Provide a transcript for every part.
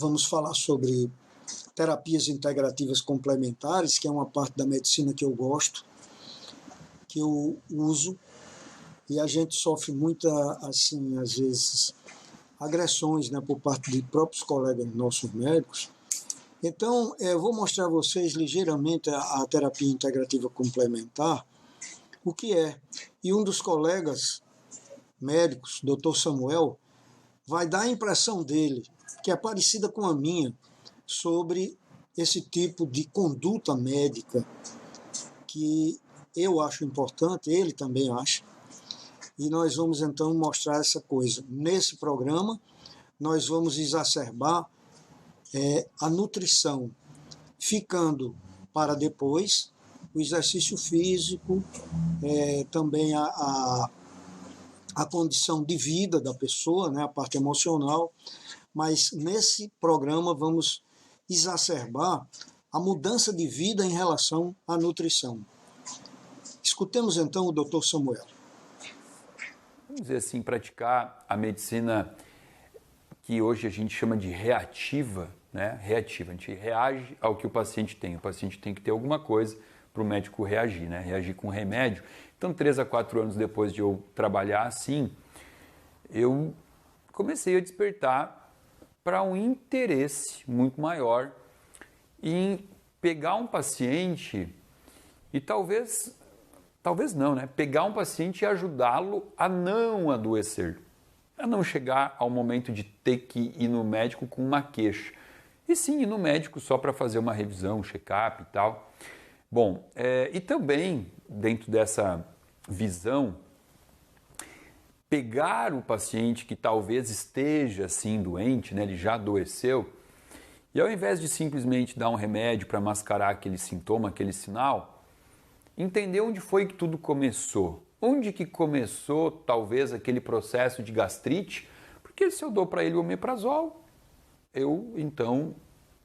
vamos falar sobre terapias integrativas complementares, que é uma parte da medicina que eu gosto, que eu uso, e a gente sofre muita, assim, às vezes, agressões, né, por parte de próprios colegas nossos médicos. Então, eu vou mostrar a vocês ligeiramente a terapia integrativa complementar, o que é. E um dos colegas médicos, Dr. Samuel, vai dar a impressão dele, que é parecida com a minha, sobre esse tipo de conduta médica, que eu acho importante, ele também acha, e nós vamos então mostrar essa coisa. Nesse programa, nós vamos exacerbar a nutrição, ficando para depois o exercício físico, também a condição de vida da pessoa, né, a parte emocional, mas nesse programa vamos exacerbar a mudança de vida em relação à nutrição. Escutemos então o Dr. Samuel. Vamos dizer assim, praticar a medicina que hoje a gente chama de reativa, né? Reativa, a gente reage ao que o paciente tem. O paciente tem que ter alguma coisa para o médico reagir, né? Reagir com remédio. Então, 3 a 4 anos depois de eu trabalhar assim, eu comecei a despertar para um interesse muito maior em pegar um paciente e talvez não, né? Pegar um paciente e ajudá-lo a não adoecer, a não chegar ao momento de ter que ir no médico com uma queixa, e sim ir no médico só para fazer uma revisão, um check-up e tal. Bom, e também dentro dessa visão, pegar o paciente que talvez esteja assim doente, né? Ele já adoeceu, e ao invés de simplesmente dar um remédio para mascarar aquele sintoma, aquele sinal, entender onde foi que tudo começou. Onde que começou talvez aquele processo de gastrite? Porque se eu dou para ele o omeprazol, eu então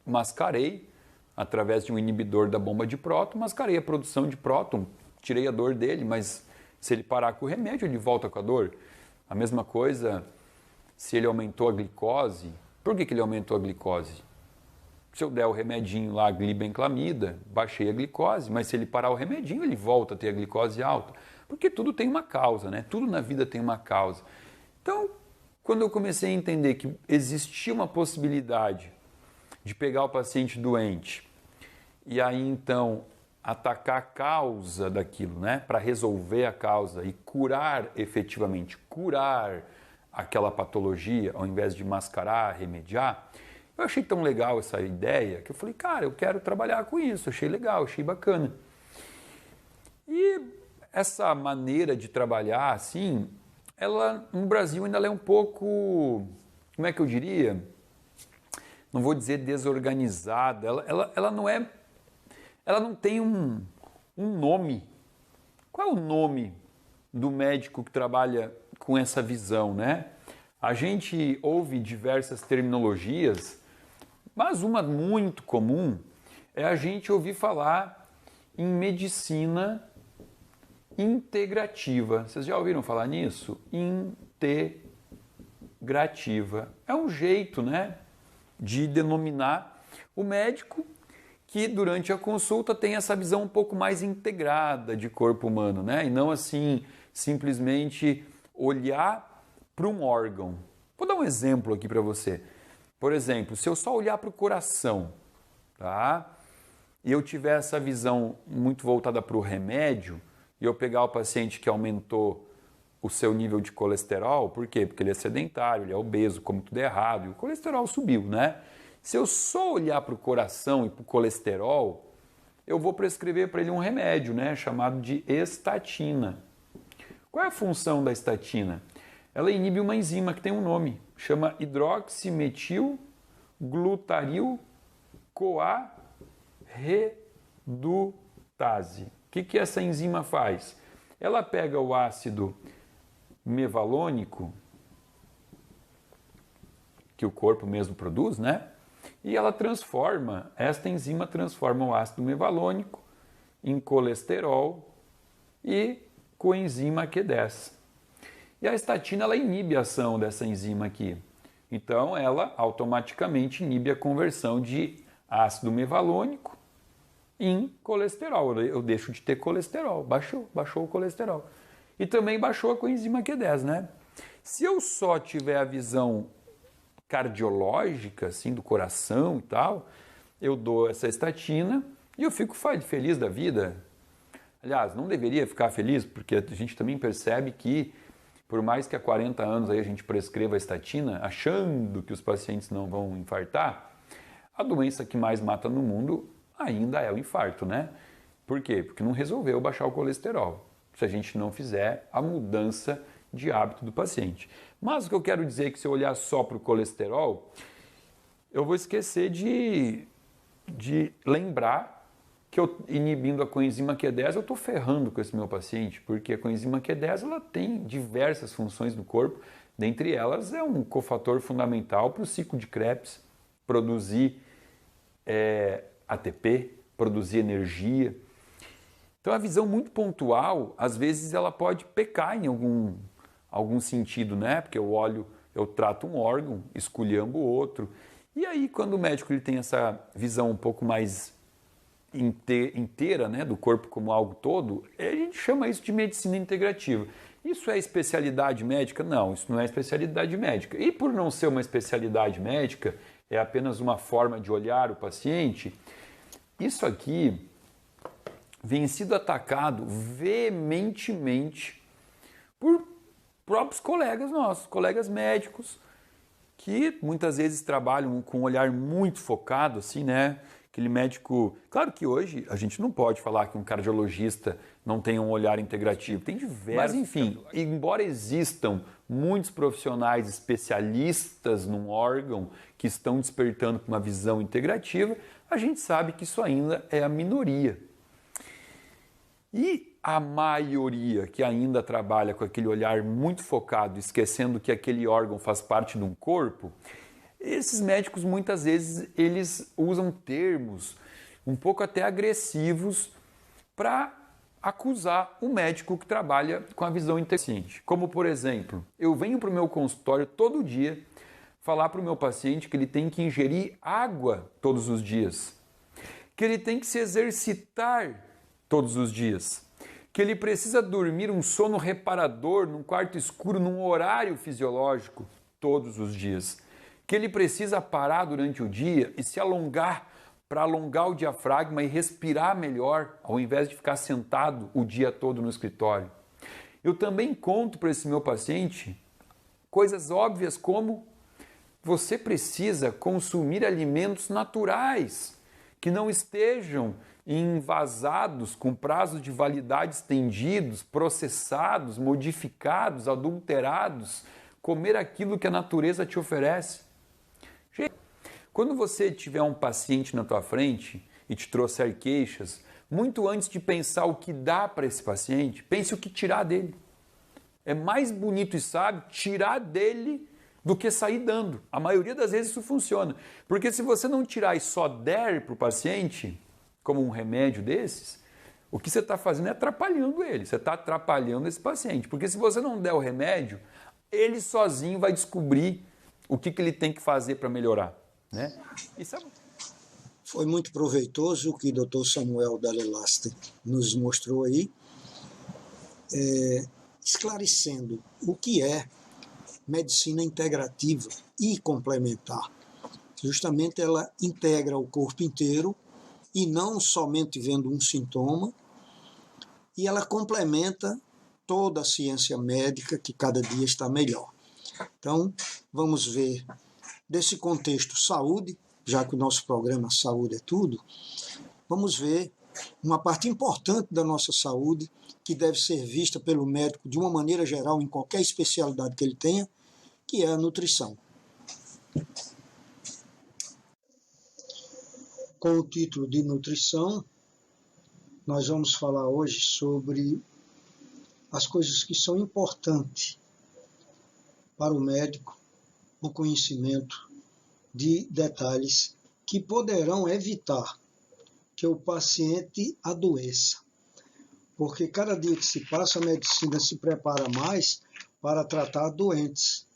mascarei, através de um inibidor da bomba de próton, mascarei a produção de próton, tirei a dor dele, mas se ele parar com o remédio, ele volta com a dor. A mesma coisa se ele aumentou a glicose. Por que ele aumentou a glicose? Se eu der o remedinho lá, glibenclamida, baixei a glicose, mas se ele parar o remedinho, ele volta a ter a glicose alta. Porque tudo tem uma causa, né? Tudo na vida tem uma causa. Então, quando eu comecei a entender que existia uma possibilidade de pegar o paciente doente e aí então atacar a causa daquilo, né? Para resolver a causa e curar efetivamente, curar aquela patologia, ao invés de mascarar, remediar, eu achei tão legal essa ideia que eu falei, cara, eu quero trabalhar com isso, achei legal, achei bacana. E essa maneira de trabalhar assim, ela no Brasil ainda é um pouco, como é que eu diria? Não vou dizer desorganizada, ela não tem um nome. Qual é o nome do médico que trabalha com essa visão, né? A gente ouve diversas terminologias, mas uma muito comum é a gente ouvir falar em medicina integrativa. Vocês já ouviram falar nisso? Integrativa. É um jeito, né, de denominar o médico que durante a consulta tem essa visão um pouco mais integrada de corpo humano, né? E não assim simplesmente olhar para um órgão. Vou dar um exemplo aqui para você. Por exemplo, se eu só olhar para o coração, tá? E eu tiver essa visão muito voltada para o remédio, e eu pegar o paciente que aumentou o seu nível de colesterol, por quê? Porque ele é sedentário, ele é obeso, come tudo errado, e o colesterol subiu, né? Se eu só olhar para o coração e para o colesterol, eu vou prescrever para ele um remédio, né? Chamado de estatina. Qual é a função da estatina? Ela inibe uma enzima que tem um nome, chama hidroximetil-glutario-coa-redutase. O que essa enzima faz? Ela pega o ácido mevalônico, que o corpo mesmo produz, né? E esta enzima transforma o ácido mevalônico em colesterol e coenzima Q10. E a estatina ela inibe a ação dessa enzima aqui. Então, ela automaticamente inibe a conversão de ácido mevalônico em colesterol. Eu deixo de ter colesterol. Baixou o colesterol. E também baixou a coenzima Q10, né? Se eu só tiver a visão cardiológica, assim, do coração e tal, eu dou essa estatina e eu fico feliz da vida. Aliás, não deveria ficar feliz, porque a gente também percebe que, por mais que há 40 anos aí a gente prescreva a estatina, achando que os pacientes não vão infartar, a doença que mais mata no mundo ainda é o infarto, né? Por quê? Porque não resolveu baixar o colesterol, se a gente não fizer a mudança de hábito do paciente. Mas o que eu quero dizer é que se eu olhar só para o colesterol, eu vou esquecer de lembrar que eu, inibindo a coenzima Q10, eu estou ferrando com esse meu paciente, porque a coenzima Q10 ela tem diversas funções no corpo, dentre elas é um cofator fundamental para o ciclo de Krebs, produzir ATP, produzir energia. Então a visão muito pontual, às vezes ela pode pecar em algum sentido, né? Porque eu trato um órgão, esculhambo o outro. E aí quando o médico ele tem essa visão um pouco mais inteira, né, do corpo como algo todo, a gente chama isso de medicina integrativa. Isso é especialidade médica? Não, isso não é especialidade médica. E por não ser uma especialidade médica, é apenas uma forma de olhar o paciente, isso aqui vem sido atacado veementemente por próprios colegas nossos, colegas médicos, que muitas vezes trabalham com um olhar muito focado, assim, né? Aquele médico... Claro que hoje a gente não pode falar que um cardiologista não tem um olhar integrativo, tem diversos... Mas, enfim, embora existam muitos profissionais especialistas num órgão que estão despertando para uma visão integrativa, a gente sabe que isso ainda é a minoria. E a maioria que ainda trabalha com aquele olhar muito focado, esquecendo que aquele órgão faz parte de um corpo, esses médicos muitas vezes eles usam termos um pouco até agressivos para acusar o médico que trabalha com a visão inteligente. Como, por exemplo, eu venho para o meu consultório todo dia falar para o meu paciente que ele tem que ingerir água todos os dias, que ele tem que se exercitar todos os dias, que ele precisa dormir um sono reparador num quarto escuro, num horário fisiológico todos os dias, que ele precisa parar durante o dia e se alongar para alongar o diafragma e respirar melhor, ao invés de ficar sentado o dia todo no escritório. Eu também conto para esse meu paciente coisas óbvias como você precisa consumir alimentos naturais, que não estejam envasados com prazos de validade estendidos, processados, modificados, adulterados, comer aquilo que a natureza te oferece. Quando você tiver um paciente na tua frente e te trouxer queixas, muito antes de pensar o que dá para esse paciente, pense o que tirar dele. É mais bonito e sábio tirar dele do que sair dando. A maioria das vezes isso funciona. Porque se você não tirar e só der para o paciente, como um remédio desses, o que você está fazendo é atrapalhando ele. Você está atrapalhando esse paciente. Porque se você não der o remédio, ele sozinho vai descobrir o que ele tem que fazer para melhorar. Né? Foi muito proveitoso o que o Dr. Samuel Dalelaste nos mostrou aí, esclarecendo o que é medicina integrativa e complementar. Justamente ela integra o corpo inteiro e não somente vendo um sintoma, e ela complementa toda a ciência médica que cada dia está melhor. Então, vamos ver desse contexto saúde, já que o nosso programa Saúde é Tudo, vamos ver uma parte importante da nossa saúde que deve ser vista pelo médico de uma maneira geral em qualquer especialidade que ele tenha, que é a nutrição. Com o título de nutrição, nós vamos falar hoje sobre as coisas que são importantes para o médico, o conhecimento de detalhes que poderão evitar que o paciente adoeça. Porque cada dia que se passa, a medicina se prepara mais para tratar doentes.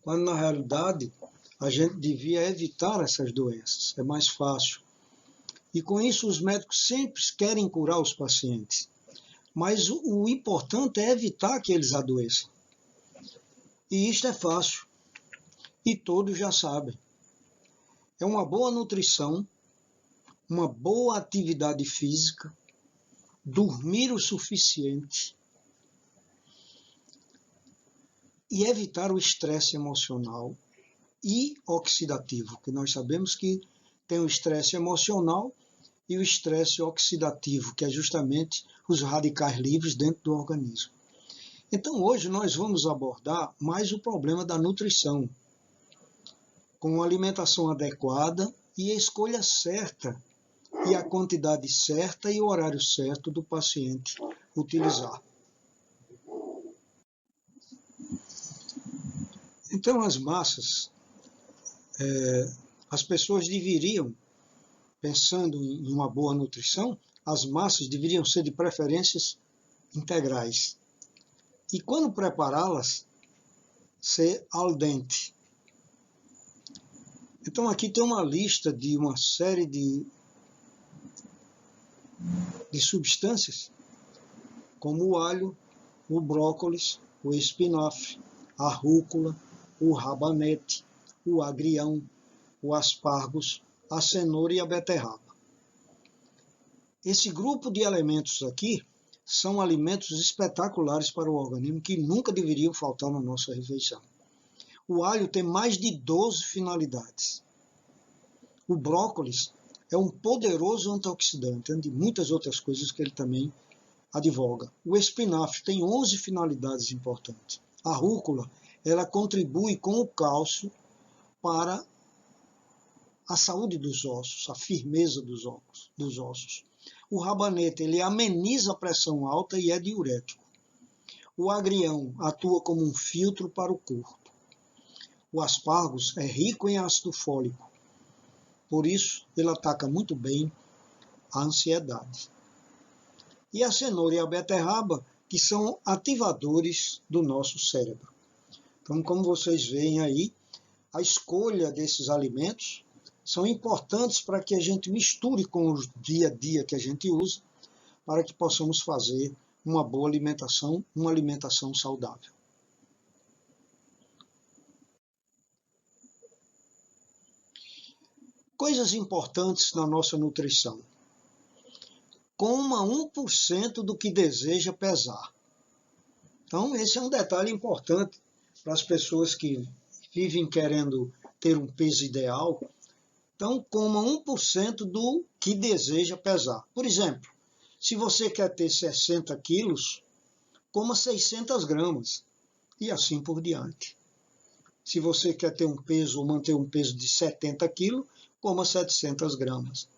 quando na realidade a gente devia evitar essas doenças, é mais fácil. E com isso os médicos sempre querem curar os pacientes, mas o importante é evitar que eles adoeçam. E isto é fácil, e todos já sabem. É uma boa nutrição, uma boa atividade física, dormir o suficiente e evitar o estresse emocional e oxidativo, que nós sabemos que tem o estresse emocional e o estresse oxidativo, que é justamente os radicais livres dentro do organismo. Então hoje nós vamos abordar mais o problema da nutrição, com uma alimentação adequada e a escolha certa, e a quantidade certa e o horário certo do paciente utilizar. Então as massas, as pessoas deveriam, pensando em uma boa nutrição, as massas deveriam ser de preferências integrais. E quando prepará-las, ser al dente. Então aqui tem uma lista de uma série de substâncias, como o alho, o brócolis, o espinafre, a rúcula, o rabanete, o agrião, o aspargos, a cenoura e a beterraba. Esse grupo de elementos aqui são alimentos espetaculares para o organismo que nunca deveriam faltar na nossa refeição. O alho tem mais de 12 finalidades. O brócolis é um poderoso antioxidante, entre muitas outras coisas que ele também advoga. O espinafre tem 11 finalidades importantes. A rúcula, ela contribui com o cálcio para a saúde dos ossos, a firmeza dos ossos. O rabanete, ele ameniza a pressão alta e é diurético. O agrião atua como um filtro para o corpo. O aspargos é rico em ácido fólico. Por isso, ele ataca muito bem a ansiedade. E a cenoura e a beterraba, que são ativadores do nosso cérebro. Então, como vocês veem aí, a escolha desses alimentos são importantes para que a gente misture com o dia a dia que a gente usa, para que possamos fazer uma boa alimentação, uma alimentação saudável. Coisas importantes na nossa nutrição. Coma 1% do que deseja pesar. Então, esse é um detalhe importante para as pessoas que vivem querendo ter um peso ideal. Então, coma 1% do que deseja pesar. Por exemplo, se você quer ter 60 quilos, coma 600 gramas e assim por diante. Se você quer ter um peso ou manter um peso de 70 quilos, coma 700 gramas.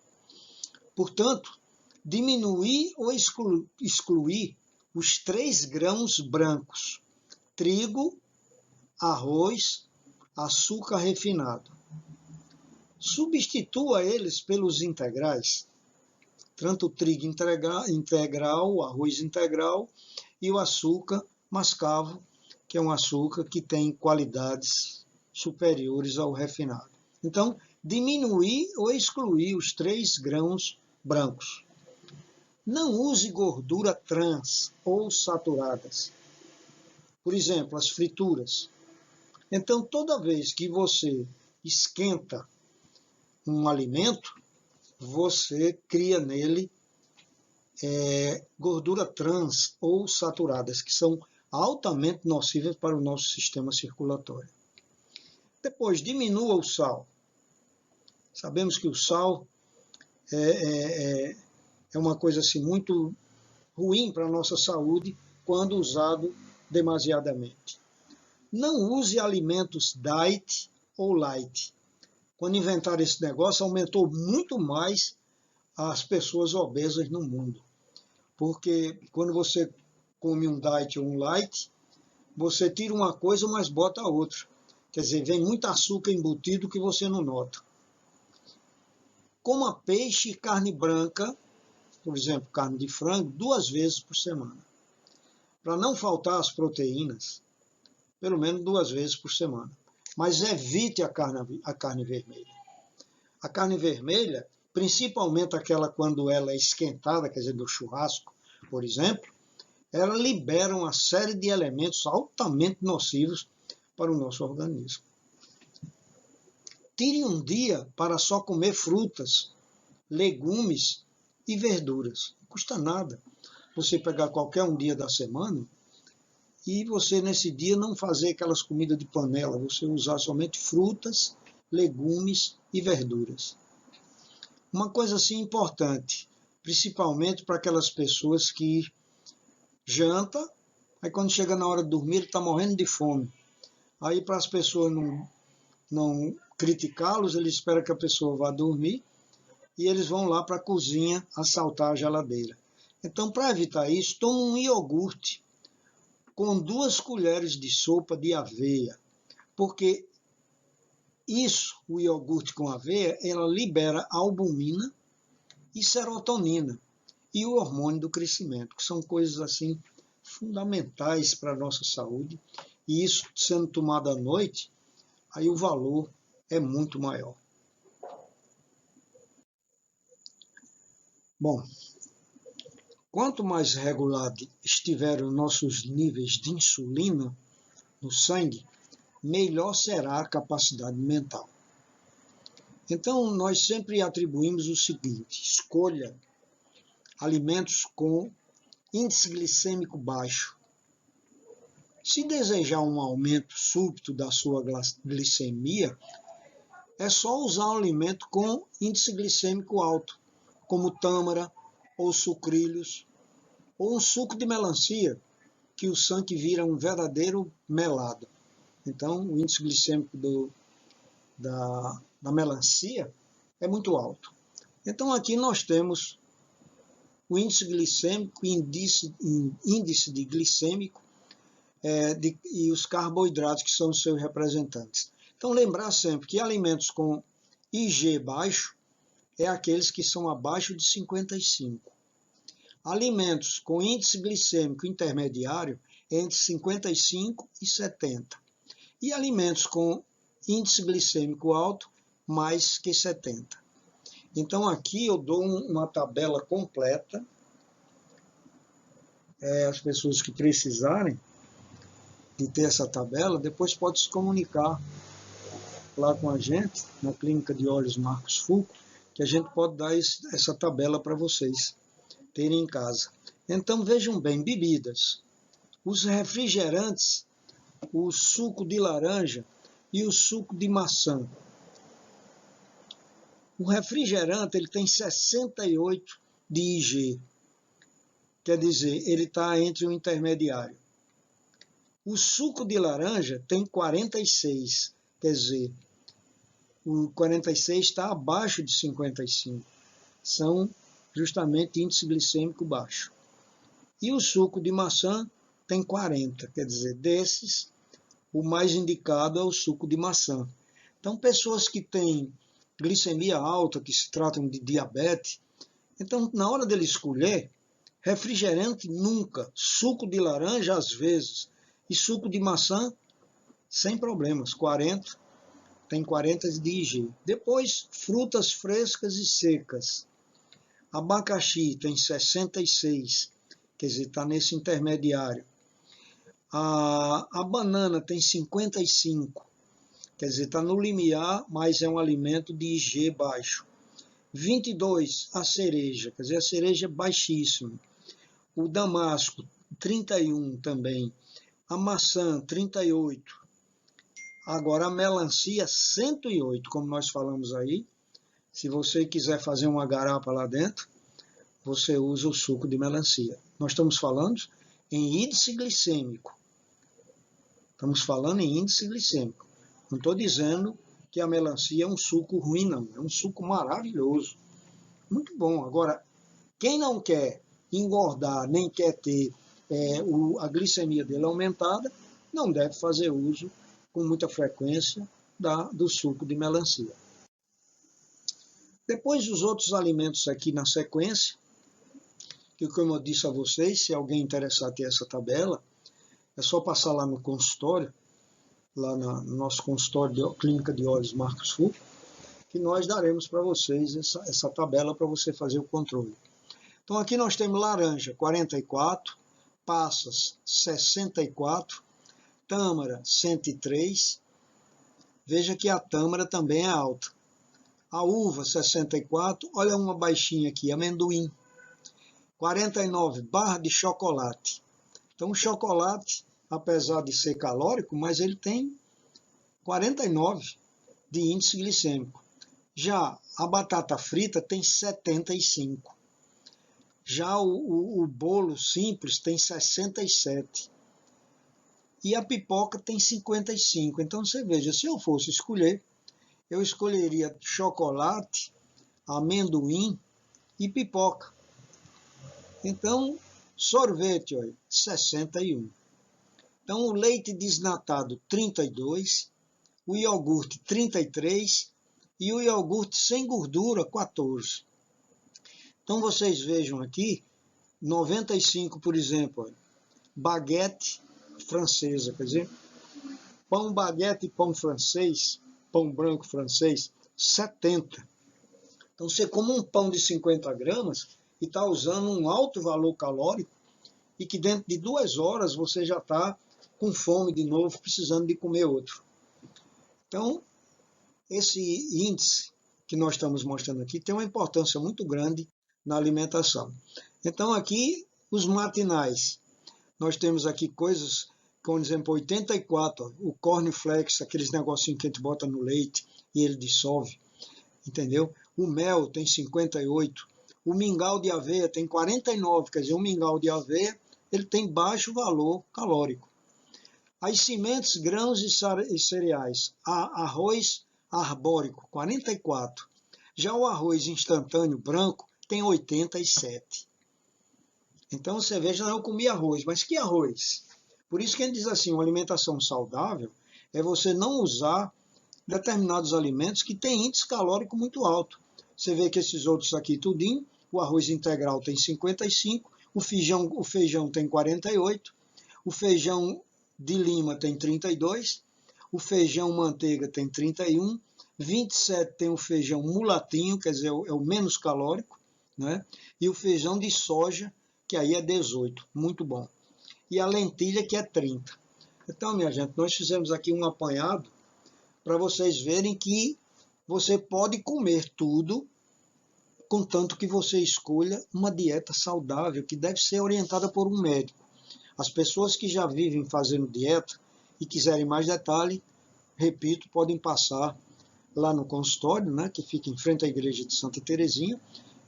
Portanto, diminuir ou excluir os 3 grãos brancos: trigo, arroz, açúcar refinado. Substitua eles pelos integrais, tanto o trigo integral, o arroz integral e o açúcar mascavo, que é um açúcar que tem qualidades superiores ao refinado. Então, diminuir ou excluir os 3 grãos brancos. Não use gordura trans ou saturadas. Por exemplo, as frituras. Então, toda vez que você esquenta um alimento, você cria nele gordura trans ou saturadas, que são altamente nocivas para o nosso sistema circulatório. Depois, diminua o sal. Sabemos que o sal é uma coisa assim, muito ruim para a nossa saúde quando usado demasiadamente. Não use alimentos diet ou light. Quando inventaram esse negócio, aumentou muito mais as pessoas obesas no mundo. Porque quando você come um diet ou um light, você tira uma coisa, mas bota a outra. Quer dizer, vem muito açúcar embutido que você não nota. Coma peixe e carne branca, por exemplo, carne de frango, 2 vezes por semana. Para não faltar as proteínas, pelo menos 2 vezes por semana. mas evite a carne vermelha. A carne vermelha, principalmente aquela quando ela é esquentada, quer dizer, do churrasco, por exemplo, ela libera uma série de elementos altamente nocivos para o nosso organismo. Tire um dia para só comer frutas, legumes e verduras. Não custa nada você pegar qualquer um dia da semana e você nesse dia não fazer aquelas comidas de panela, você usar somente frutas, legumes e verduras. Uma coisa assim importante, principalmente para aquelas pessoas que janta, aí quando chega na hora de dormir ele está morrendo de fome. Aí para as pessoas não criticá-los, eles esperam que a pessoa vá dormir e eles vão lá para a cozinha assaltar a geladeira. Então, para evitar isso, toma um iogurte com 2 colheres de sopa de aveia, porque isso, o iogurte com aveia, ela libera albumina e serotonina e o hormônio do crescimento, que são coisas assim fundamentais para a nossa saúde, e isso sendo tomado à noite, aí o valor é muito maior. Bom, quanto mais regulados estiverem os nossos níveis de insulina no sangue, melhor será a capacidade mental. Então, nós sempre atribuímos o seguinte: escolha alimentos com índice glicêmico baixo. Se desejar um aumento súbito da sua glicemia, é só usar um alimento com índice glicêmico alto, como tâmara ou sucrilhos, ou um suco de melancia, que o sangue vira um verdadeiro melado. Então, o índice glicêmico da melancia é muito alto. Então, aqui nós temos o índice glicêmico, índice de glicêmico e os carboidratos, que são os seus representantes. Então, lembrar sempre que alimentos com IG baixo é aqueles que são abaixo de 55. Alimentos com índice glicêmico intermediário é entre 55 e 70. E alimentos com índice glicêmico alto, mais que 70. Então, aqui eu dou uma tabela completa. As pessoas que precisarem de ter essa tabela, depois pode se comunicar lá com a gente, na Clínica de Olhos Marcos Fulco, que a gente pode dar essa tabela para vocês terem em casa. Então, vejam bem, bebidas. Os refrigerantes, o suco de laranja e o suco de maçã. O refrigerante ele tem 68 de IG, quer dizer, ele está entre o intermediário. O suco de laranja tem 46, quer dizer, o 46 está abaixo de 55. São justamente índice glicêmico baixo. E o suco de maçã tem 40, quer dizer, desses, o mais indicado é o suco de maçã. Então, pessoas que têm glicemia alta, que se tratam de diabetes, então, na hora dele escolher, refrigerante nunca, suco de laranja às vezes, e suco de maçã sem problemas, 40, tem 40 de IG. Depois, frutas frescas e secas. Abacaxi tem 66, quer dizer, está nesse intermediário. A banana tem 55, quer dizer, está no limiar, mas é um alimento de IG baixo. 22, a cereja, quer dizer, a cereja é baixíssima. O damasco, 31 também. A maçã, 38. Agora, a melancia, 108, como nós falamos aí. Se você quiser fazer uma garapa lá dentro, você usa o suco de melancia. Nós estamos falando em índice glicêmico. Estamos falando em índice glicêmico. Não estou dizendo que a melancia é um suco ruim, não. É um suco maravilhoso. Muito bom. Agora, quem não quer engordar, nem quer ter a glicemia dele aumentada, não deve fazer uso com muita frequência do suco de melancia. Depois, os outros alimentos aqui na sequência, que como eu disse a vocês, se alguém interessar ter essa tabela, é só passar lá no consultório lá no nosso consultório de Clínica de Olhos Marcos Fulco, que nós daremos para vocês essa tabela para você fazer o controle. Então aqui nós temos laranja 44, passas 64, tâmara 103. Veja que a tâmara também é alta. A uva 64, olha uma baixinha aqui, amendoim. 49, barra de chocolate. Então o chocolate, apesar de ser calórico, mas ele tem 49 de índice glicêmico. Já a batata frita tem 75. Já o bolo simples tem 67. E a pipoca tem 55. Então você veja, se eu fosse escolher, eu escolheria chocolate, amendoim e pipoca. Então, sorvete, olha, 61. Então, o leite desnatado, 32. O iogurte, 33. E o iogurte sem gordura, 14. Então, vocês vejam aqui, 95, por exemplo, olha, baguete francesa, quer dizer, pão baguete e pão francês, pão branco francês, 70. Então, você come um pão de 50 gramas e está usando um alto valor calórico e que dentro de 2 horas você já está com fome de novo, precisando de comer outro. Então, esse índice que nós estamos mostrando aqui tem uma importância muito grande na alimentação. Então, aqui, os matinais. Nós temos aqui coisas, como exemplo, 84, ó, o cornflakes, aqueles negocinhos que a gente bota no leite e ele dissolve, entendeu? O mel tem 58, o mingau de aveia tem 49, quer dizer, o mingau de aveia ele tem baixo valor calórico. As sementes, grãos e cereais, arroz arbórico, 44. Já o arroz instantâneo branco tem 87. Então você veja, eu comi arroz, mas que arroz? Por isso que ele diz assim, uma alimentação saudável é você não usar determinados alimentos que têm índice calórico muito alto. Você vê que esses outros aqui tudinho, o arroz integral tem 55, o feijão tem 48, o feijão de lima tem 32, o feijão manteiga tem 31, 27 tem o feijão mulatinho, quer dizer, é o menos calórico, né? E o feijão de soja, que aí é 18, muito bom. E a lentilha, que é 30. Então, minha gente, nós fizemos aqui um apanhado para vocês verem que você pode comer tudo, contanto que você escolha uma dieta saudável, que deve ser orientada por um médico. As pessoas que já vivem fazendo dieta e quiserem mais detalhe, repito, podem passar lá no consultório, né, que fica em frente à igreja de Santa Terezinha,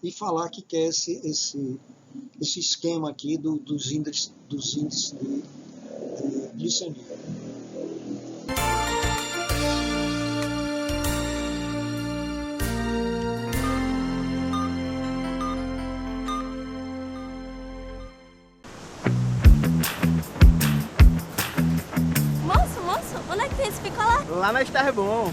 e falar que quer esse esquema aqui dos índices de glicemia. Moço, onde é que tem esse picolé? Lá na Starbom.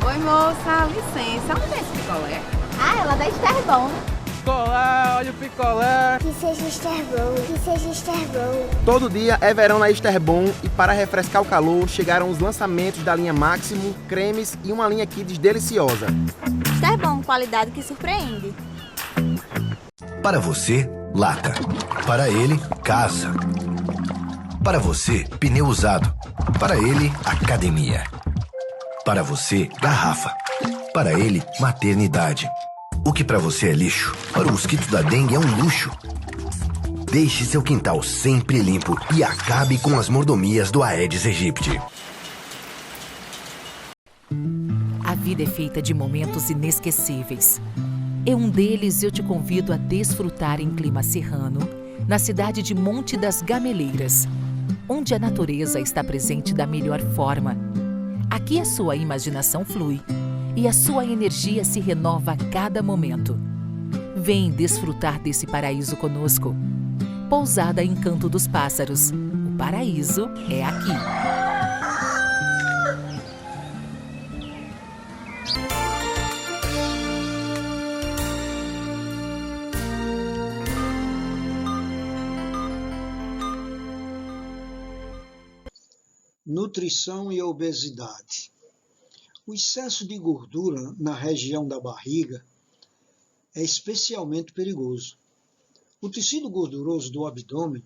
Oi, moça, licença, onde tem esse picolé? Ah, ela da Starbom. Picolé, olha o picolé. Que seja Starbom, que seja Starbom. Todo dia é verão na Starbom e para refrescar o calor chegaram os lançamentos da linha Máximo, cremes e uma linha Kids deliciosa. Starbom, qualidade que surpreende. Para você, lata. Para ele, casa. Para você, pneu usado. Para ele, academia. Para você, garrafa. Para ele, maternidade. O que para você é lixo, para o mosquito da dengue é um luxo. Deixe seu quintal sempre limpo e acabe com as mordomias do Aedes aegypti. A vida é feita de momentos inesquecíveis. É um deles eu te convido a desfrutar em clima serrano, na cidade de Monte das Gameleiras, onde a natureza está presente da melhor forma. Aqui a sua imaginação flui e a sua energia se renova a cada momento. Vem desfrutar desse paraíso conosco. Pousada Encanto dos Pássaros. O paraíso é aqui. Nutrição e obesidade. O excesso de gordura na região da barriga é especialmente perigoso. O tecido gorduroso do abdômen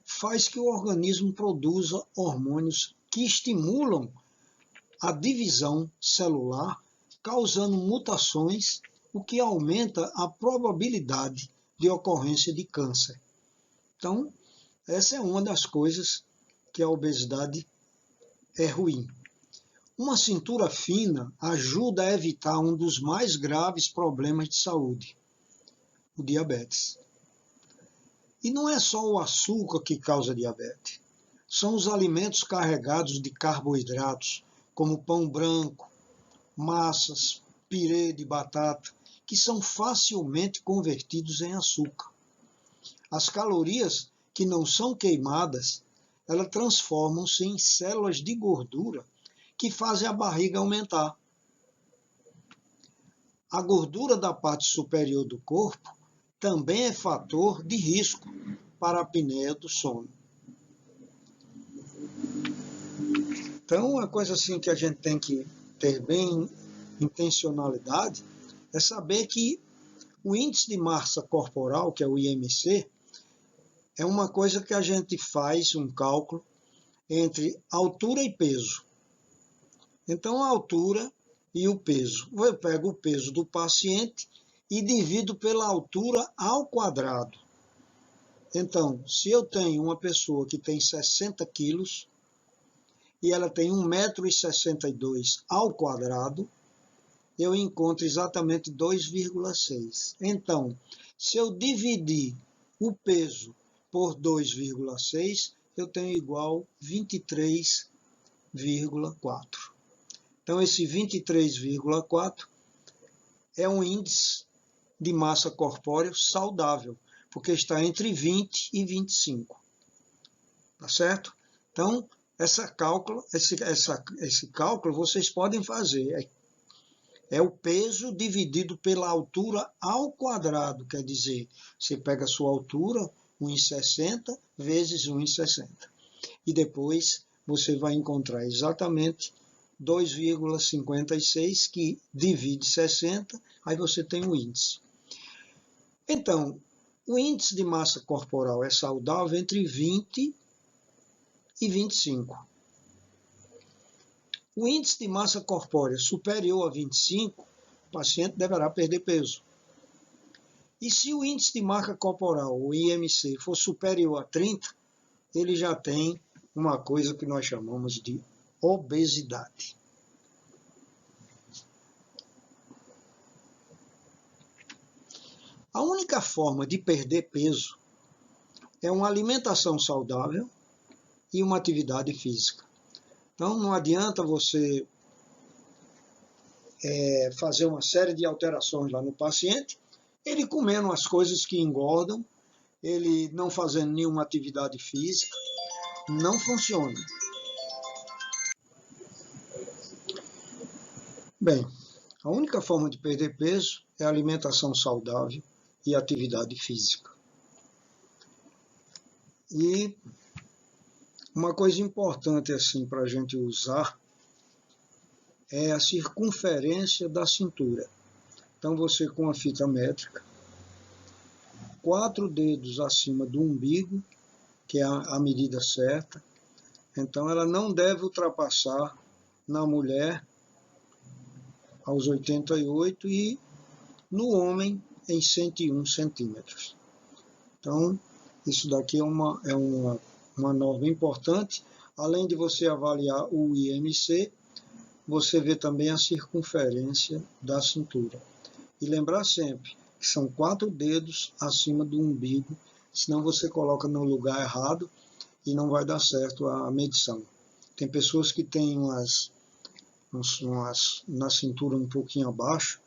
faz que o organismo produza hormônios que estimulam a divisão celular, causando mutações, o que aumenta a probabilidade de ocorrência de câncer. Então, essa é uma das coisas que a obesidade é ruim. Uma cintura fina ajuda a evitar um dos mais graves problemas de saúde, o diabetes. E não é só o açúcar que causa diabetes. São os alimentos carregados de carboidratos, como pão branco, massas, pirê de batata, que são facilmente convertidos em açúcar. As calorias que não são queimadas, elas transformam-se em células de gordura que fazem a barriga aumentar. A gordura da parte superior do corpo também é fator de risco para a apneia do sono. Então, uma coisa assim que a gente tem que ter bem intencionalidade é saber que o índice de massa corporal, que é o IMC, é uma coisa que a gente faz um cálculo entre altura e peso. Então, a altura e o peso. Eu pego o peso do paciente e divido pela altura ao quadrado. Então, se eu tenho uma pessoa que tem 60 quilos e ela tem 1,62 m ao quadrado, eu encontro exatamente 2,6. Então, se eu dividir o peso por 2,6, eu tenho igual 23,4. Então, esse 23,4 é um índice de massa corpórea saudável, porque está entre 20 e 25. Tá certo? Então, esse cálculo vocês podem fazer. É o peso dividido pela altura ao quadrado. Quer dizer, você pega a sua altura, 1,60 vezes 1,60. E depois você vai encontrar exatamente 2,56, que divide 60, aí você tem o índice. Então, o índice de massa corporal é saudável entre 20 e 25. O índice de massa corpórea superior a 25, o paciente deverá perder peso. E se o índice de massa corporal, o IMC, for superior a 30, ele já tem uma coisa que nós chamamos de obesidade. A única forma de perder peso é uma alimentação saudável e uma atividade física. Então, não adianta você fazer uma série de alterações lá no paciente, ele comendo as coisas que engordam, ele não fazendo nenhuma atividade física, não funciona. Bem, a única forma de perder peso é alimentação saudável e atividade física. E uma coisa importante assim para a gente usar é a circunferência da cintura. Então você, com a fita métrica, 4 dedos acima do umbigo, que é a medida certa, então ela não deve ultrapassar na mulher aos 88 e no homem em 101 centímetros. Então, isso daqui é uma norma importante. Além de você avaliar o IMC, você vê também a circunferência da cintura. E lembrar sempre que são 4 dedos acima do umbigo, senão você coloca no lugar errado e não vai dar certo a medição. Tem pessoas que têm na cintura um pouquinho abaixo,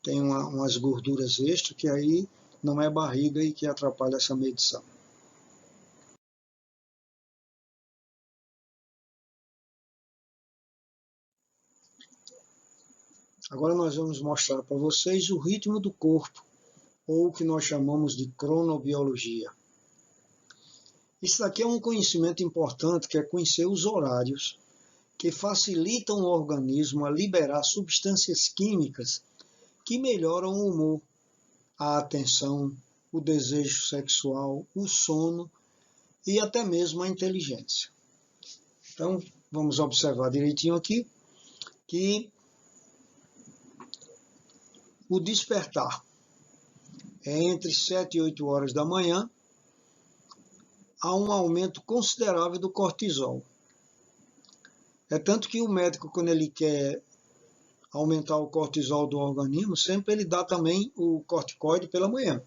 tem umas gorduras extras, que aí não é barriga e que atrapalha essa medição. Agora nós vamos mostrar para vocês o ritmo do corpo, ou o que nós chamamos de cronobiologia. Isso daqui é um conhecimento importante, que é conhecer os horários que facilitam o organismo a liberar substâncias químicas que melhoram o humor, a atenção, o desejo sexual, o sono e até mesmo a inteligência. Então, vamos observar direitinho aqui que o despertar é entre 7 e 8 horas da manhã, há um aumento considerável do cortisol. É tanto que o médico, quando ele quer aumentar o cortisol do organismo, sempre ele dá também o corticoide pela manhã.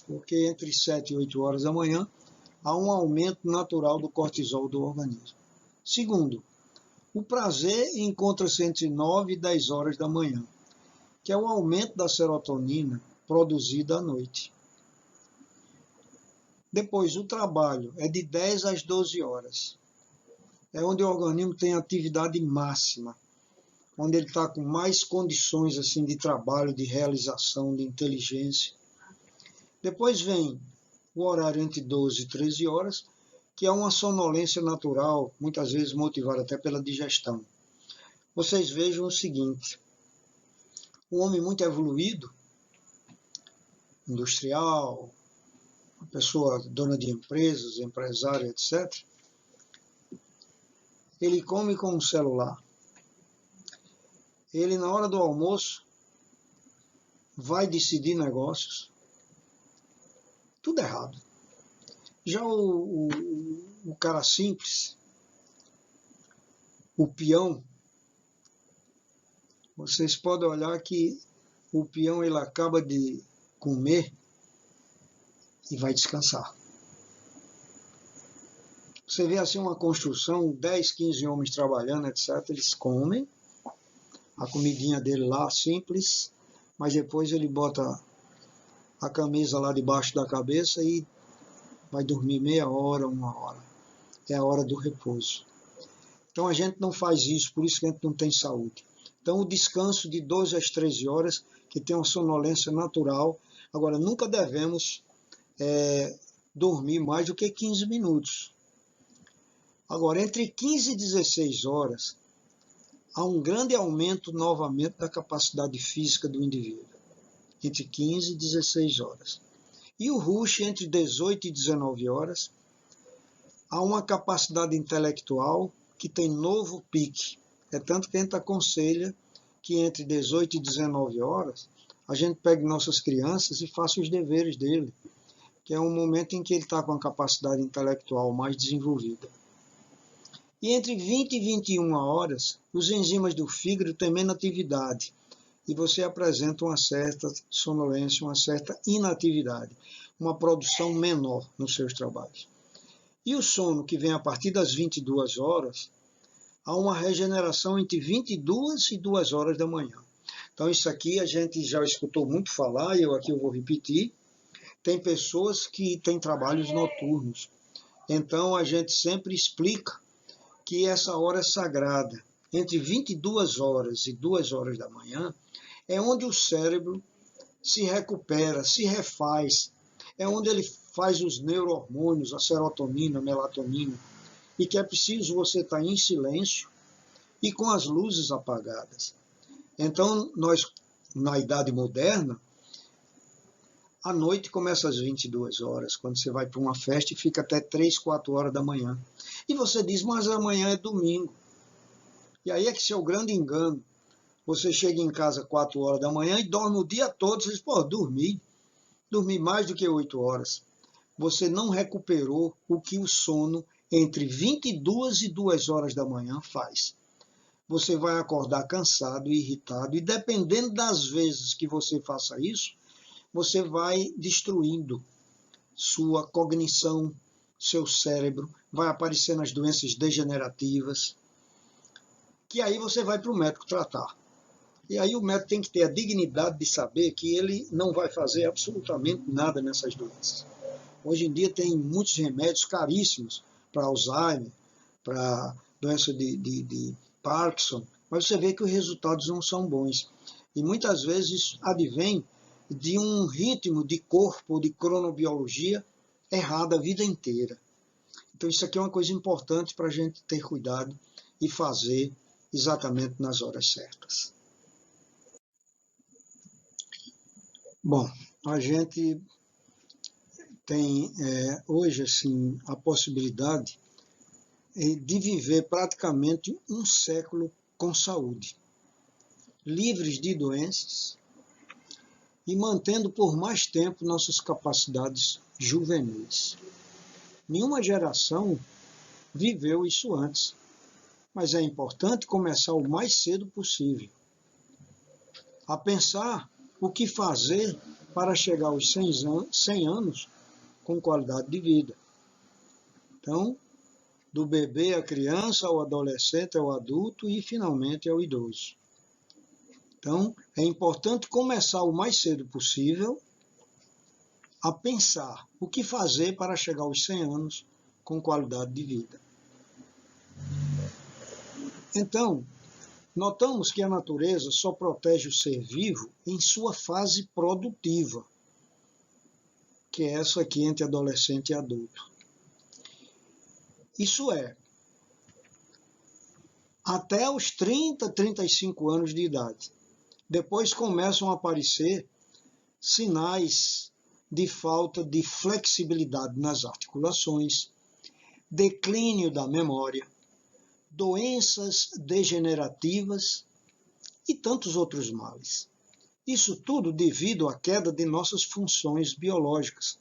Porque entre 7 e 8 horas da manhã, há um aumento natural do cortisol do organismo. Segundo, o prazer encontra-se entre 9 e 10 horas da manhã, que é o aumento da serotonina produzida à noite. Depois, o trabalho é de 10 às 12 horas. É onde o organismo tem atividade máxima, onde ele está com mais condições assim, de trabalho, de realização, de inteligência. Depois vem o horário entre 12 e 13 horas, que é uma sonolência natural, muitas vezes motivada até pela digestão. Vocês vejam o seguinte, um homem muito evoluído, industrial, uma pessoa dona de empresas, empresário, etc., ele come com um celular. Ele, na hora do almoço, vai decidir negócios. Tudo errado. Já o cara simples, o peão, vocês podem olhar que o peão ele acaba de comer e vai descansar. Você vê assim uma construção, 10, 15 homens trabalhando, etc. Eles comem a comidinha dele lá, simples, mas depois ele bota a camisa lá debaixo da cabeça e vai dormir meia hora, 1 hora. É a hora do repouso. Então a gente não faz isso, por isso que a gente não tem saúde. Então o descanso de 12 às 13 horas, que tem uma sonolência natural. Agora, nunca devemos dormir mais do que 15 minutos. Agora, entre 15 e 16 horas, há um grande aumento novamente da capacidade física do indivíduo. Entre 15 e 16 horas. E o rush, entre 18 e 19 horas, há uma capacidade intelectual que tem novo pique. É tanto que a gente aconselha que entre 18 e 19 horas, a gente pegue nossas crianças e faça os deveres dele, que é um momento em que ele está com a capacidade intelectual mais desenvolvida. E entre 20 e 21 horas, os enzimas do fígado têm menos atividade e você apresenta uma certa sonolência, uma certa inatividade, uma produção menor nos seus trabalhos. E o sono, que vem a partir das 22 horas, há uma regeneração entre 22 e 2 horas da manhã. Então isso aqui a gente já escutou muito falar, e eu vou repetir, tem pessoas que têm trabalhos noturnos. Então a gente sempre explica que essa hora é sagrada. Entre 22 horas e 2 horas da manhã é onde o cérebro se recupera, se refaz. É onde ele faz os neurohormônios, a serotonina, a melatonina. E que é preciso você estar em silêncio e com as luzes apagadas. Então, nós, na idade moderna, a noite começa às 22 horas, quando você vai para uma festa e fica até 3, 4 horas da manhã. E você diz, mas amanhã é domingo. E aí é que seu grande engano. Você chega em casa 4 horas da manhã e dorme o dia todo. Você diz, pô, dormi mais do que 8 horas. Você não recuperou o que o sono entre 22 e 2 horas da manhã faz. Você vai acordar cansado e irritado. E dependendo das vezes que você faça isso, você vai destruindo sua cognição, seu cérebro, vai aparecendo as doenças degenerativas, que aí você vai para o médico tratar. E aí o médico tem que ter a dignidade de saber que ele não vai fazer absolutamente nada nessas doenças. Hoje em dia tem muitos remédios caríssimos para Alzheimer, para doença de Parkinson, mas você vê que os resultados não são bons. E muitas vezes advém de um ritmo de corpo, de cronobiologia, errada a vida inteira. Então isso aqui é uma coisa importante para a gente ter cuidado e fazer exatamente nas horas certas. Bom, a gente tem hoje assim, a possibilidade de viver praticamente um século com saúde, livres de doenças e mantendo por mais tempo nossas capacidades juvenis. Nenhuma geração viveu isso antes, mas é importante começar o mais cedo possível a pensar o que fazer para chegar aos 100 anos com qualidade de vida. Então, do bebê à criança, ao adolescente, ao adulto e, finalmente, ao idoso. Então, é importante começar o mais cedo possível a pensar o que fazer para chegar aos 100 anos com qualidade de vida. Então, notamos que a natureza só protege o ser vivo em sua fase produtiva, que é essa aqui entre adolescente e adulto. Isso é, até os 30, 35 anos de idade. Depois começam a aparecer sinais de falta de flexibilidade nas articulações, declínio da memória, doenças degenerativas e tantos outros males. Isso tudo devido à queda de nossas funções biológicas,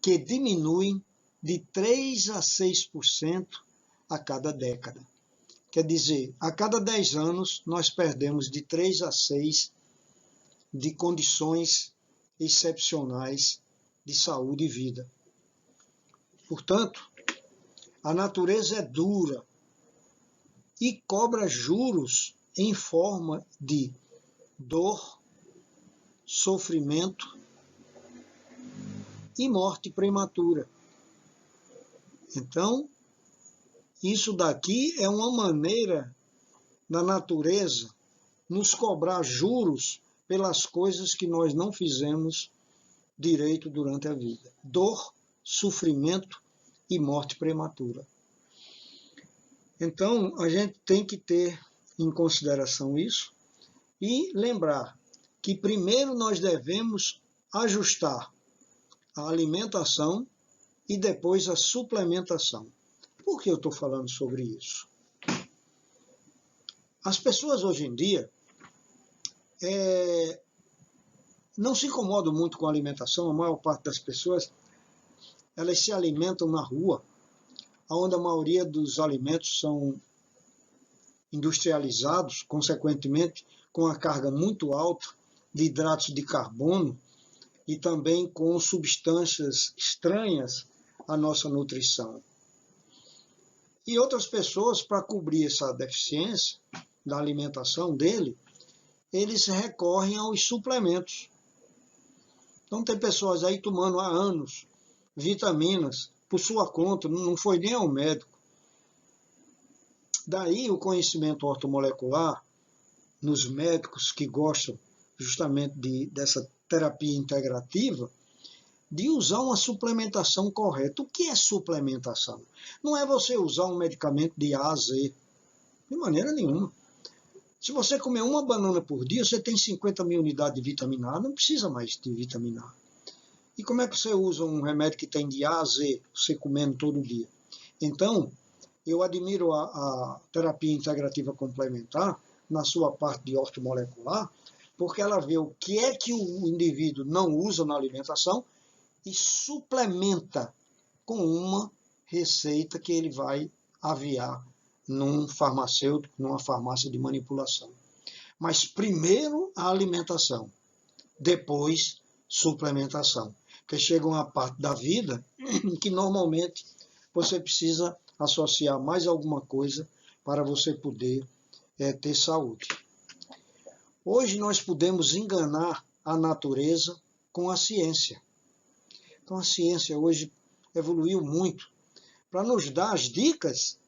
que diminuem de 3 a 6% a cada década. Quer dizer, a cada 10 anos nós perdemos de 3 a 6 de condições excepcionais de saúde e vida. Portanto, a natureza é dura e cobra juros em forma de dor, sofrimento e morte prematura. Então, isso daqui é uma maneira da natureza nos cobrar juros pelas coisas que nós não fizemos direito durante a vida. Dor, sofrimento e morte prematura. Então, a gente tem que ter em consideração isso e lembrar que primeiro nós devemos ajustar a alimentação e depois a suplementação. Por que eu estou falando sobre isso? As pessoas hoje em dia não se incomodam muito com a alimentação. A maior parte das pessoas elas se alimentam na rua, onde a maioria dos alimentos são industrializados, consequentemente com a carga muito alta de hidratos de carbono e também com substâncias estranhas à nossa nutrição. E outras pessoas, para cobrir essa deficiência da alimentação dele, eles recorrem aos suplementos. Então tem pessoas aí tomando há anos vitaminas por sua conta, não foi nem ao médico. Daí o conhecimento ortomolecular, nos médicos que gostam justamente dessa terapia integrativa, de usar uma suplementação correta. O que é suplementação? Não é você usar um medicamento de A a Z, de maneira nenhuma. Se você comer uma banana por dia, você tem 50 mil unidades de vitamina A, não precisa mais de vitamina A. E como é que você usa um remédio que tem de A a Z, você comendo todo dia? Então, eu admiro a terapia integrativa complementar, na sua parte de ortomolecular, porque ela vê o que é que o indivíduo não usa na alimentação e suplementa com uma receita que ele vai aviar num farmacêutico, numa farmácia de manipulação. Mas primeiro a alimentação, depois suplementação. Porque chega uma parte da vida que normalmente você precisa associar mais alguma coisa para você poder ter saúde. Hoje nós podemos enganar a natureza com a ciência. Então a ciência hoje evoluiu muito para nos dar as dicas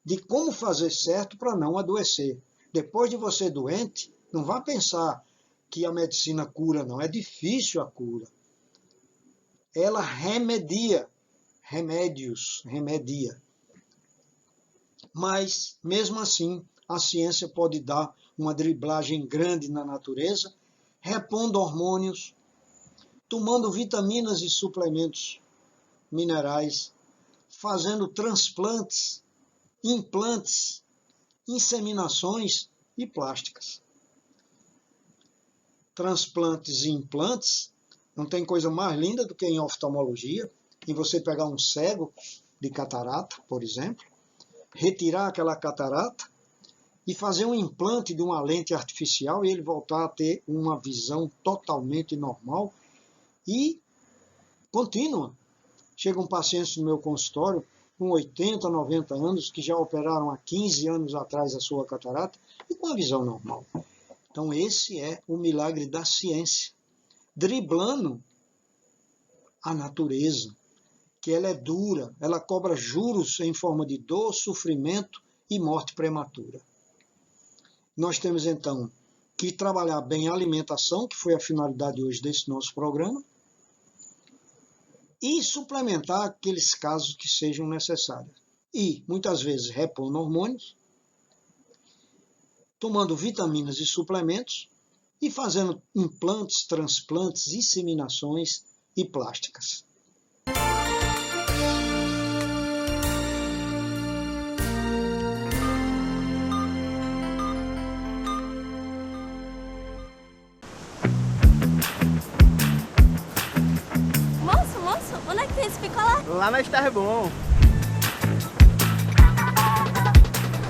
de como fazer certo para não adoecer. Depois de você doente, não vá pensar que a medicina cura, não. É difícil a cura. Ela remedia, remedia. Mas, mesmo assim, a ciência pode dar uma driblagem grande na natureza, repondo hormônios, tomando vitaminas e suplementos minerais, fazendo transplantes, implantes, inseminações e plásticas. Transplantes e implantes, não tem coisa mais linda do que em oftalmologia, em você pegar um cego de catarata, por exemplo, retirar aquela catarata e fazer um implante de uma lente artificial e ele voltar a ter uma visão totalmente normal e contínua. Chegam pacientes no meu consultório com 80, 90 anos que já operaram há 15 anos atrás a sua catarata e com a visão normal. Então esse é o milagre da ciência, driblando a natureza, que ela é dura, ela cobra juros em forma de dor, sofrimento e morte prematura. Nós temos então que trabalhar bem a alimentação, que foi a finalidade hoje desse nosso programa, e suplementar aqueles casos que sejam necessários. E, muitas vezes, repondo hormônios, tomando vitaminas e suplementos e fazendo implantes, transplantes, inseminações e plásticas. Moço, onde é que tem esse picolé? Lá na Starbom.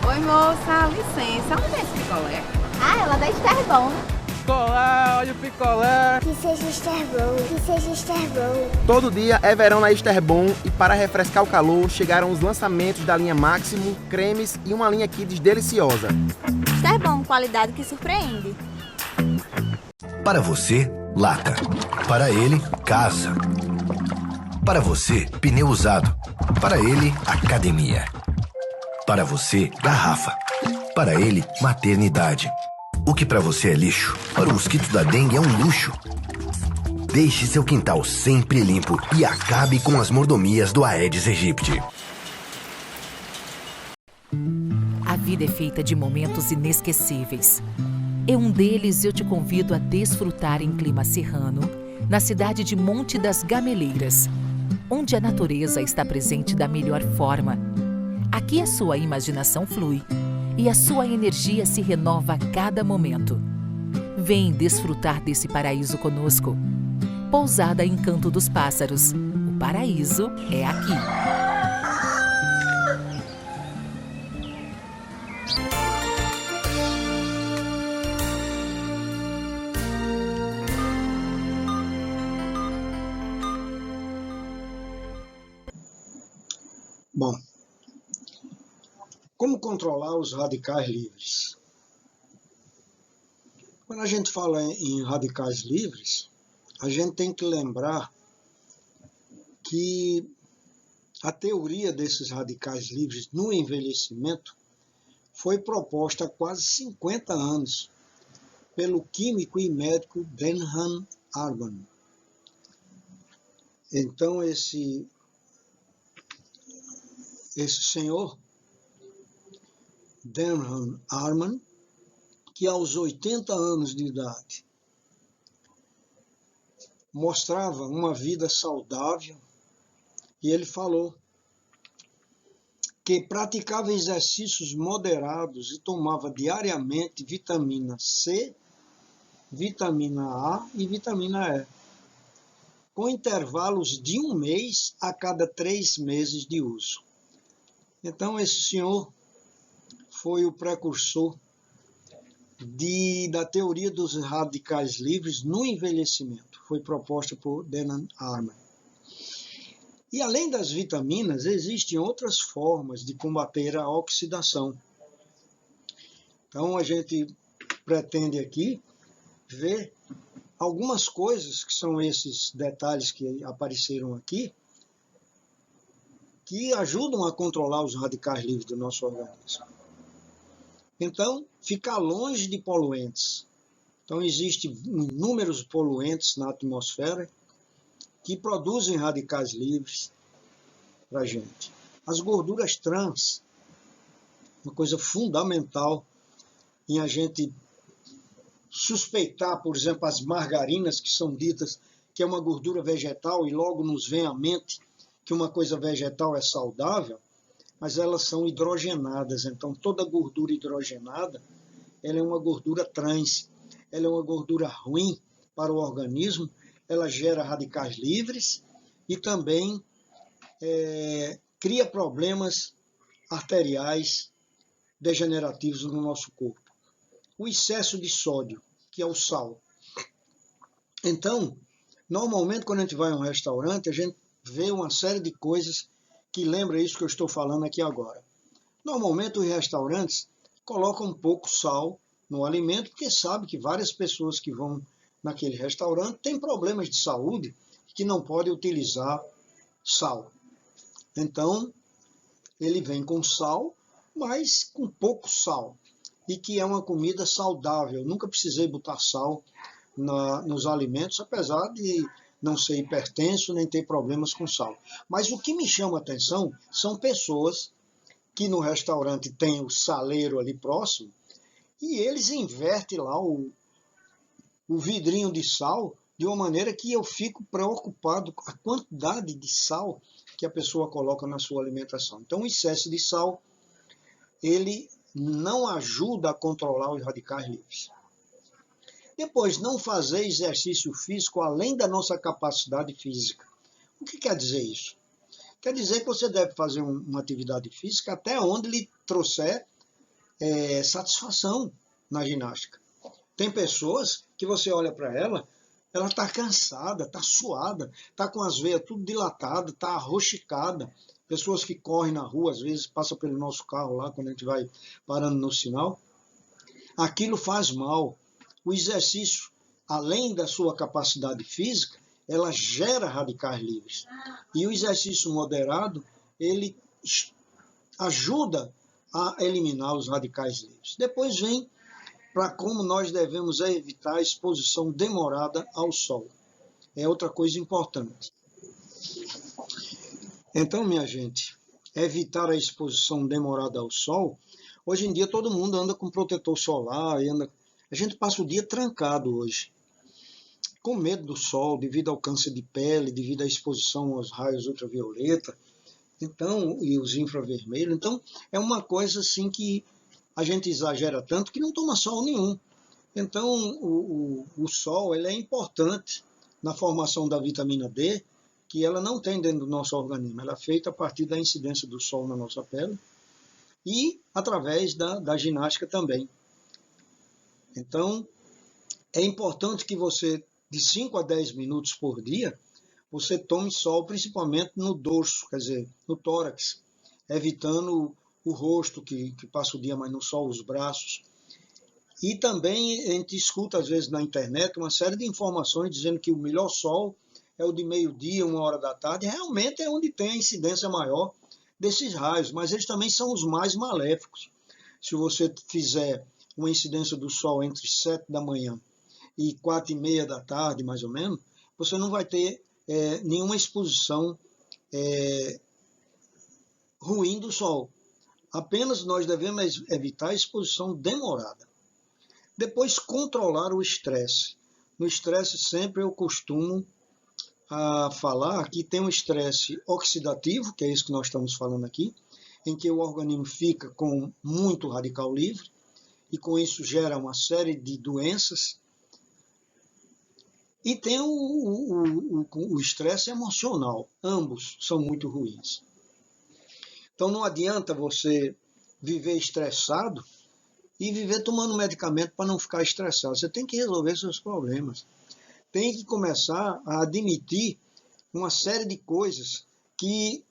Oi, moça, licença. Onde é esse picolé? Ah, ela da Starbom. Picolé, olha o picolé. Que seja Starbom, que seja Starbom. Todo dia é verão na Starbom e para refrescar o calor chegaram os lançamentos da linha Máximo, cremes e uma linha Kids deliciosa. Starbom, qualidade que surpreende. Para você, lata. Para ele, casa. Para você, pneu usado. Para ele, academia. Para você, garrafa. Para ele, maternidade. O que para você é lixo, para o mosquito da dengue é um luxo. Deixe seu quintal sempre limpo e acabe com as mordomias do Aedes aegypti. A vida é feita de momentos inesquecíveis. Em um deles eu te convido a desfrutar em clima serrano, na cidade de Monte das Gameleiras, onde a natureza está presente da melhor forma. Aqui a sua imaginação flui e a sua energia se renova a cada momento. Vem desfrutar desse paraíso conosco. Pousada Encanto dos Pássaros. O paraíso é aqui. Bom, como controlar os radicais livres? Quando a gente fala em radicais livres, a gente tem que lembrar que a teoria desses radicais livres no envelhecimento foi proposta há quase 50 anos pelo químico e médico Denham Arman. Então, esse senhor, Denham Arman, que aos 80 anos de idade mostrava uma vida saudável, e ele falou que praticava exercícios moderados e tomava diariamente vitamina C, vitamina A e vitamina E, com intervalos de 1 mês a cada 3 meses de uso. Então, esse senhor foi o precursor da teoria dos radicais livres no envelhecimento. Foi proposta por Denham Arman. E além das vitaminas, existem outras formas de combater a oxidação. Então, a gente pretende aqui ver algumas coisas, que são esses detalhes que apareceram aqui, que ajudam a controlar os radicais livres do nosso organismo. Então, ficar longe de poluentes. Então, existem inúmeros poluentes na atmosfera que produzem radicais livres. para a gente. As gorduras trans, uma coisa fundamental em a gente suspeitar, por exemplo, as margarinas, que são ditas que é uma gordura vegetal, e logo nos vem à mente que uma coisa vegetal é saudável, mas elas são hidrogenadas. Então, toda gordura hidrogenada, ela é uma gordura trans, ela é uma gordura ruim para o organismo, ela gera radicais livres e também cria problemas arteriais degenerativos no nosso corpo. O excesso de sódio, que é o sal. Então, normalmente, quando a gente vai a um restaurante, a gente vê uma série de coisas que lembra isso que eu estou falando aqui agora. Normalmente, os restaurantes colocam um pouco sal no alimento, porque sabe que várias pessoas que vão naquele restaurante têm problemas de saúde que não podem utilizar sal. Então, ele vem com sal, mas com pouco sal. E que é uma comida saudável. Eu nunca precisei botar sal nos alimentos, apesar de não ser hipertenso nem ter problemas com sal. Mas o que me chama a atenção são pessoas que no restaurante tem o saleiro ali próximo e eles invertem lá o vidrinho de sal de uma maneira que eu fico preocupado com a quantidade de sal que a pessoa coloca na sua alimentação. Então, o excesso de sal, ele não ajuda a controlar os radicais livres. Depois, não fazer exercício físico além da nossa capacidade física. O que quer dizer isso? Quer dizer que você deve fazer uma atividade física até onde lhe trouxer satisfação na ginástica. Tem pessoas que você olha para ela está cansada, está suada, está com as veias tudo dilatadas, está arroxicada. Pessoas que correm na rua, às vezes passam pelo nosso carro lá, quando a gente vai parando no sinal. Aquilo faz mal. O exercício, além da sua capacidade física, ela gera radicais livres. E o exercício moderado, ele ajuda a eliminar os radicais livres. Depois vem para como nós devemos evitar a exposição demorada ao sol. É outra coisa importante. Então, minha gente, evitar a exposição demorada ao sol, hoje em dia todo mundo anda com protetor solar, a gente passa o dia trancado hoje, com medo do sol, devido ao câncer de pele, devido à exposição aos raios ultravioleta, então, e os infravermelhos. Então, é uma coisa assim que a gente exagera tanto que não toma sol nenhum. Então, o sol ele é importante na formação da vitamina D, que ela não tem dentro do nosso organismo. Ela é feita a partir da incidência do sol na nossa pele e através da ginástica também. Então, é importante que você, de 5 a 10 minutos por dia, você tome sol principalmente no dorso, quer dizer, no tórax, evitando o rosto, que passa o dia mais no sol, os braços. E também a gente escuta, às vezes, na internet, uma série de informações dizendo que o melhor sol é o de meio-dia, 1h da tarde. Realmente é onde tem a incidência maior desses raios, mas eles também são os mais maléficos. Se você fizer uma incidência do sol entre 7 da manhã e 4h30 da tarde, mais ou menos, você não vai ter nenhuma exposição ruim do sol. Apenas nós devemos evitar a exposição demorada. Depois, controlar o estresse. No estresse, sempre eu costumo falar que tem um estresse oxidativo, que é isso que nós estamos falando aqui, em que o organismo fica com muito radical livre, e com isso gera uma série de doenças. E tem o estresse emocional. Ambos são muito ruins. Então não adianta você viver estressado e viver tomando medicamento para não ficar estressado. Você tem que resolver seus problemas. Tem que começar a admitir uma série de coisas que,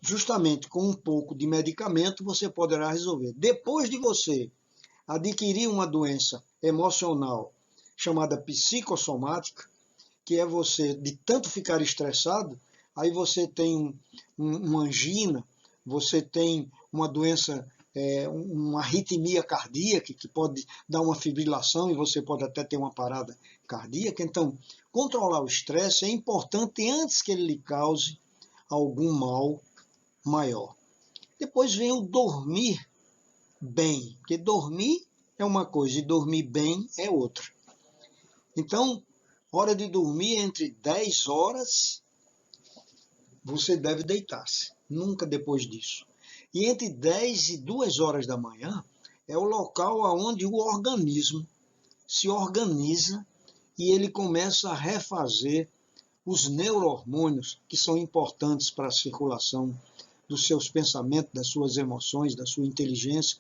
justamente com um pouco de medicamento, você poderá resolver. Depois de você adquirir uma doença emocional chamada psicossomática, que é você, de tanto ficar estressado, aí você tem uma angina, você tem uma doença, uma arritmia cardíaca, que pode dar uma fibrilação e você pode até ter uma parada cardíaca. Então, controlar o estresse é importante antes que ele lhe cause algum mal maior. Depois vem o dormir bem, porque dormir é uma coisa e dormir bem é outra. Então, hora de dormir entre 10 horas, você deve deitar-se, nunca depois disso. E entre 10 e 2 horas da manhã é o local onde o organismo se organiza e ele começa a refazer os neurohormônios que são importantes para a circulação dos seus pensamentos, das suas emoções, da sua inteligência,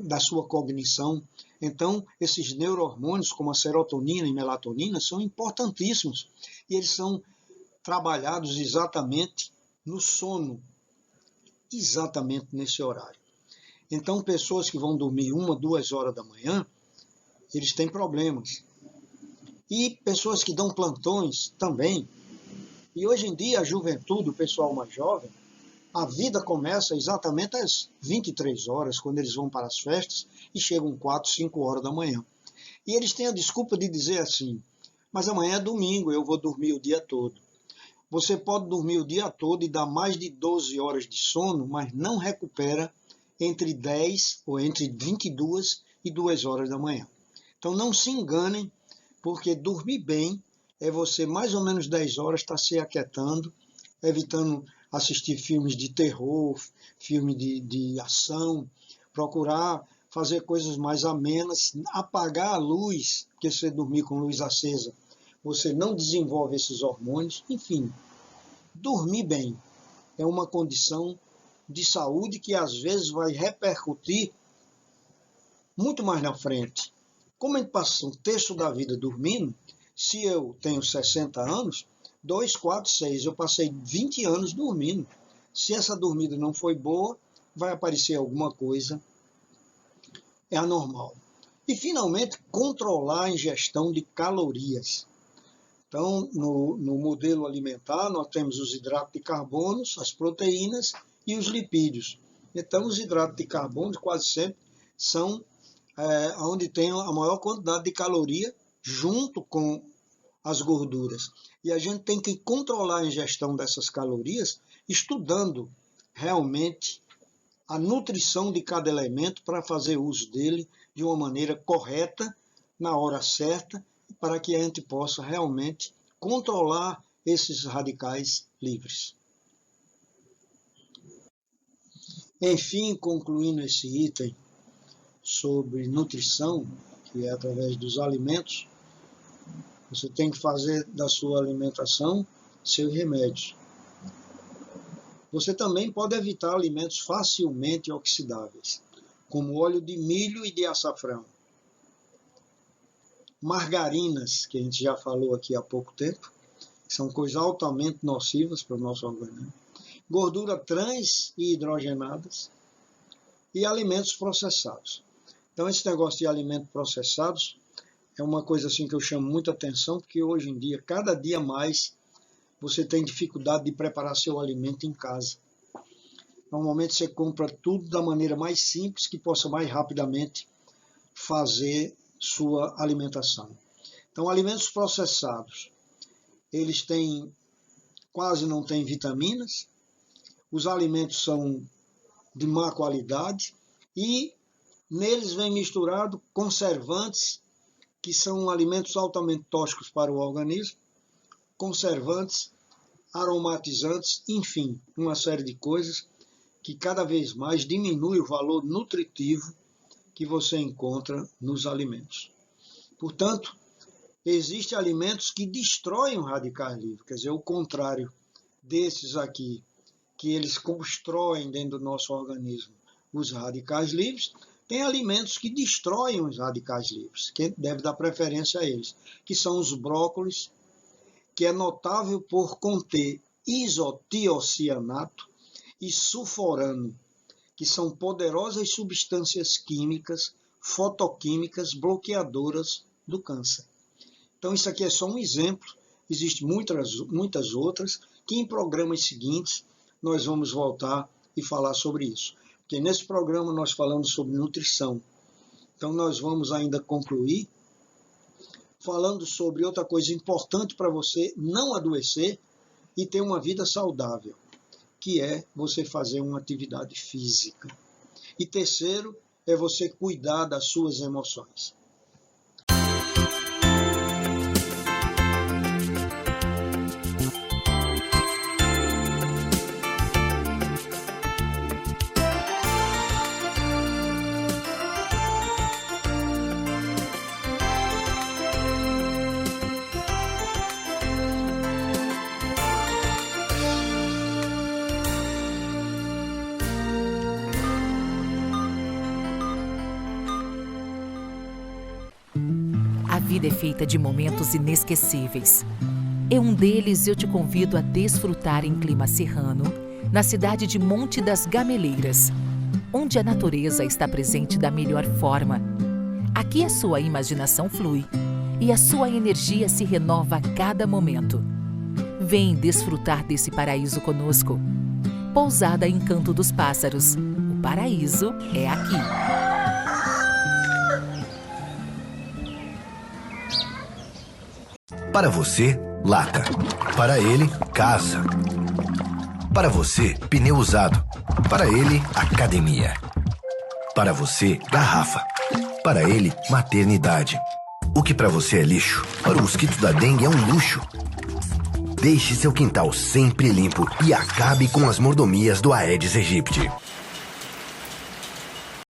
da sua cognição. Então, esses neurohormônios, como a serotonina e melatonina, são importantíssimos e eles são trabalhados exatamente no sono, exatamente nesse horário. Então, pessoas que vão dormir 1, 2 horas da manhã, eles têm problemas. E pessoas que dão plantões também. E hoje em dia, a juventude, o pessoal mais jovem, a vida começa exatamente às 23 horas, quando eles vão para as festas, e chegam 4, 5 horas da manhã. E eles têm a desculpa de dizer assim, mas amanhã é domingo, eu vou dormir o dia todo. Você pode dormir o dia todo e dar mais de 12 horas de sono, mas não recupera entre 10 ou entre 22 e 2 horas da manhã. Então não se enganem, porque dormir bem é você mais ou menos 10 horas estar se aquietando, evitando assistir filmes de terror, filme de ação, procurar fazer coisas mais amenas, apagar a luz, porque se você dormir com luz acesa, você não desenvolve esses hormônios. Enfim, dormir bem é uma condição de saúde que às vezes vai repercutir muito mais na frente. Como a gente passa um terço da vida dormindo, se eu tenho 60 anos, 2, 4, 6, eu passei 20 anos dormindo. Se essa dormida não foi boa, vai aparecer alguma coisa, é anormal. E, finalmente, controlar a ingestão de calorias. Então, no modelo alimentar, nós temos os hidratos de carbono, as proteínas e os lipídios. Então, os hidratos de carbono, quase sempre, são onde tem a maior quantidade de caloria junto com as gorduras. E a gente tem que controlar a ingestão dessas calorias estudando realmente a nutrição de cada elemento para fazer uso dele de uma maneira correta, na hora certa, para que a gente possa realmente controlar esses radicais livres. Enfim, concluindo esse item sobre nutrição, que é através dos alimentos, você tem que fazer da sua alimentação seus remédios. Você também pode evitar alimentos facilmente oxidáveis, como óleo de milho e de açafrão. Margarinas, que a gente já falou aqui há pouco tempo, que são coisas altamente nocivas para o nosso organismo. Gordura trans e hidrogenadas e alimentos processados. Então, esse negócio de alimentos processados é uma coisa assim que eu chamo muita atenção, porque hoje em dia, cada dia mais, você tem dificuldade de preparar seu alimento em casa. Normalmente você compra tudo da maneira mais simples, que possa mais rapidamente fazer sua alimentação. Então, alimentos processados, eles quase não têm vitaminas, os alimentos são de má qualidade e neles vem misturado conservantes, que são alimentos altamente tóxicos para o organismo, conservantes, aromatizantes, enfim, uma série de coisas que cada vez mais diminui o valor nutritivo que você encontra nos alimentos. Portanto, existem alimentos que destroem o radicais livres, quer dizer, o contrário desses aqui, que eles constroem dentro do nosso organismo os radicais livres. Tem alimentos que destroem os radicais livres, que deve dar preferência a eles, que são os brócolis, que é notável por conter isotiocianato e sulforano, que são poderosas substâncias químicas, fotoquímicas, bloqueadoras do câncer. Então, isso aqui é só um exemplo, existem muitas outras, que em programas seguintes nós vamos voltar e falar sobre isso. Porque nesse programa nós falamos sobre nutrição. Então nós vamos ainda concluir falando sobre outra coisa importante para você não adoecer e ter uma vida saudável. que é você fazer uma atividade física. E terceiro, é você cuidar das suas emoções. A vida é feita de momentos inesquecíveis. Em um deles, eu te convido a desfrutar em clima serrano, na cidade de Monte das Gameleiras, onde a natureza está presente da melhor forma. Aqui a sua imaginação flui e a sua energia se renova a cada momento. Vem desfrutar desse paraíso conosco. Pousada Encanto dos Pássaros. O paraíso é aqui. Para você, lata. Para ele, casa. Para você, pneu usado. Para ele, academia. Para você, garrafa. Para ele, maternidade. O que para você é lixo, para o mosquito da dengue é um luxo. Deixe seu quintal sempre limpo e acabe com as mordomias do Aedes aegypti.